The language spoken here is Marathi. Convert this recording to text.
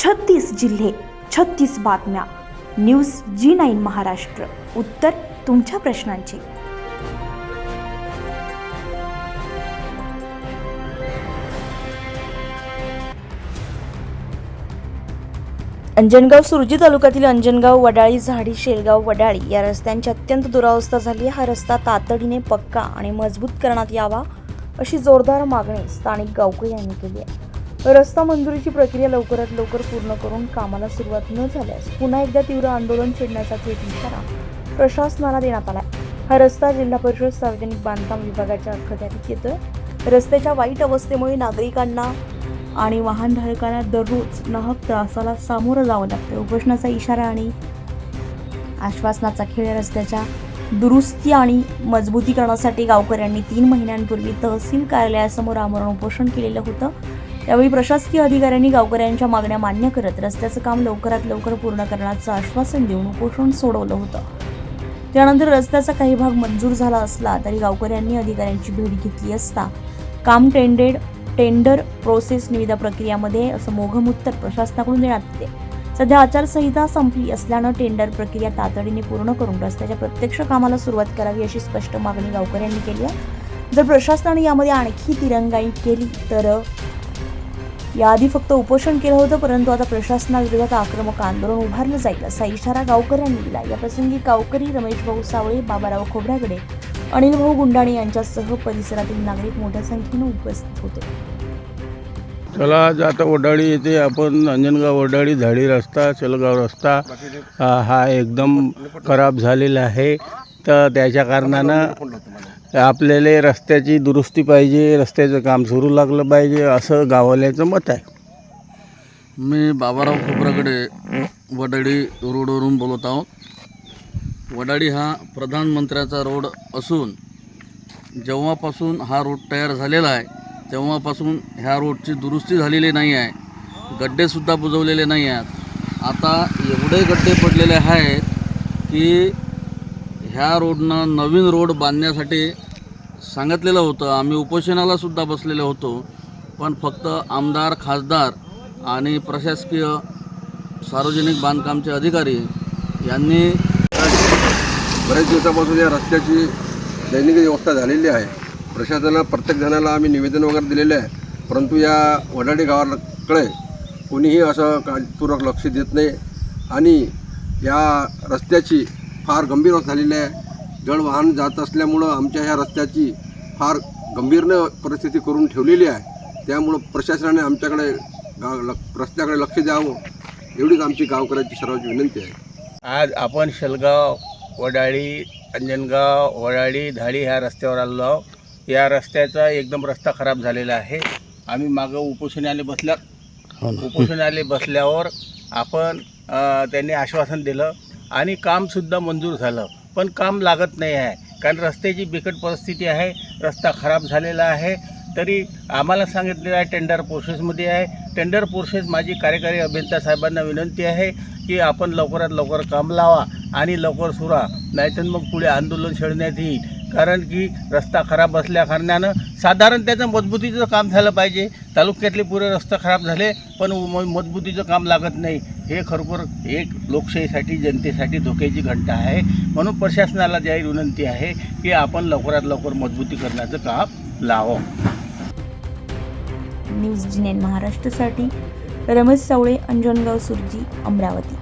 36 जिल्हे, 36 बातम्या. News G9 Maharashtra. उत्तर तुमच्या प्रश्नांची. अंजनगाव सुरजी तालुक्यातील अंजनगाव वडाळी झाडी शेलगाव वडाळी या रस्त्यांची अत्यंत दुरावस्था झाली. हा रस्ता तातडीने पक्का आणि मजबूत करण्यात यावा अशी जोरदार मागणी स्थानिक गावकरी यांनी केली आहे. रस्ता मंजुरीची प्रक्रिया लवकरात लवकर पूर्ण करून कामाला सुरुवात न झाल्यास पुन्हा एकदा तीव्र आंदोलन छेडण्याचा थेट इशारा प्रशासनाला देण्यात आला. हा रस्ता जिल्हा परिषद सार्वजनिक बांधकाम विभागाच्या अखत्यारीत येतोय. रस्त्याच्या वाईट अवस्थेमुळे नागरिकांना आणि वाहनधारकांना दररोज नाहक त्रासाला सामोरं जावं लागतं. उपोषणाचा इशारा आणि आश्वासनाचा खेळ. रस्त्याच्या दुरुस्ती आणि मजबूतीकरणासाठी गावकऱ्यांनी 3 महिन्यांपूर्वी तहसील कार्यालयासमोर आमरण उपोषण केलेलं होतं. यावेळी प्रशासकीय अधिकाऱ्यांनी गावकऱ्यांच्या मागण्या मान्य करत रस्त्याचं काम लवकरात लवकर पूर्ण करण्याचं आश्वासन देऊन उपोषण सोडवलं होतं. त्यानंतर रस्त्याचा काही भाग मंजूर झाला असला तरी गावकऱ्यांनी अधिकाऱ्यांची भेट घेतली असता काम टेंडर प्रोसेस निविदा प्रक्रियामध्ये असं मोघम उत्तर प्रशासनाकडून देण्यात येते. सध्या आचारसंहिता संपली असल्यानं टेंडर प्रक्रिया तातडीने पूर्ण करून रस्त्याच्या प्रत्यक्ष कामाला सुरुवात करावी अशी स्पष्ट मागणी गावकऱ्यांनी केली आहे. जर प्रशासनाने यामध्ये आणखी दिरंगाई केली तर याआधी फक्त उपोषण केलं होतं, परंतु आता प्रशासनाविरोधात आक्रमक आंदोलन उभारलं जाईल असा इशारा गावकऱ्यांनी दिला. या प्रसंगी गावकरी रमेश भाऊ सावळे, बाबाराव खोब्रागडे, अनिल भाऊ गुंडाणे यांच्यासह परिसरातील नागरिक मोठ्या संख्येने उपस्थित होते. चला आज आता वडाळी येथे आपण अंजनगाव वडाळी झाडी रस्ता शेलगाव रस्ता हा एकदम खराब झालेला आहे. तर त्याच्या कारणानं आपल्याला रस्त्याची दुरुस्ती पाहिजे, रस्त्याचं काम सुरू लागलं पाहिजे असं गाववाल्याचं मत आहे. मी बाबाराव खोब्रागडे वडाळी रोडवरून बोलत आहोत. वडाळी हा प्रधानमंत्र्याचा रोड असून जेव्हापासून हा रोड तयार झालेला आहे तेव्हापासून ह्या रोडची दुरुस्ती झालेली नाही आहे. गड्डेसुद्धा बुजवलेले नाही आहेत. आता एवढे गड्डे पडलेले आहेत की ह्या रोडनं नवीन रोड बांधण्यासाठी सांगितलेलं होतं. आम्ही उपोषणाला सुद्धा बसलेलो होतो, पण फक्त आमदार, खासदार आणि प्रशासकीय सार्वजनिक बांधकामचे अधिकारी यांनी बऱ्याच दिवसापासून या रस्त्याची दैनिक व्यवस्था झालेली आहे. प्रशासनाला प्रत्येक जणाला आम्ही निवेदन वगैरे दिलेले आहे, परंतु या वडाळी गावाकडे कोणीही असं काळजीपूर्वक लक्ष देत नाही आणि या रस्त्याची फार गंभीर अवस्था झालेली आहे. जड वाहन जात असल्यामुळं आमच्या ह्या रस्त्याची फार गंभीर परिस्थिती करून ठेवलेली आहे. त्यामुळं प्रशासनाने आमच्याकडे रस्त्याकडे लक्ष द्यावं एवढीच आमची गावकऱ्याची सर्वांची विनंती आहे. आज आपण शेलगाव वडाळी अंजनगाव वडाळी झाडी ह्या रस्त्यावर आलो आहोत. या रस्त्याचा एकदम रस्ता खराब झालेला आहे. आम्ही मागं उपोषणाला बसल्यावर आपण त्यांनी आश्वासन दिलं आणि कामसुद्धा मंजूर झालं, पण काम लागत नाही आहे कारण रस्त्याची बिकट परिस्थिती आहे. रस्ता खराब झालेला आहे. तरी आम्हाला सांगितलेलं आहे टेंडर प्रोसेसमध्ये आहे. टेंडर प्रोसेस माझी कार्यकारी अभियंता साहेबांना विनंती आहे की आपण लवकरात लवकर काम लावा आणि लवकर सुरा, नाहीतर मग पुढे आंदोलन छेडण्यात येईल. कारण की रस्ता खराब असल्या कारणानं साधारण त्याचं मजबूतीचं काम झालं पाहिजे. तालुक्यातले पुरे रस्ते खराब झाले पण मजबूतीचं काम लागत नाही. हे खरोखर एक लोकशाहीसाठी, जनतेसाठी धोक्याची घंटा आहे. म्हणून प्रशासनाला जाहीर विनंती आहे की आपण लवकरात लवकर मजबूतीकरणाचं काम लावावं. न्यूज G9 महाराष्ट्रासाठी रमेश सावळे, अंजनगाव सुरजी, अमरावती.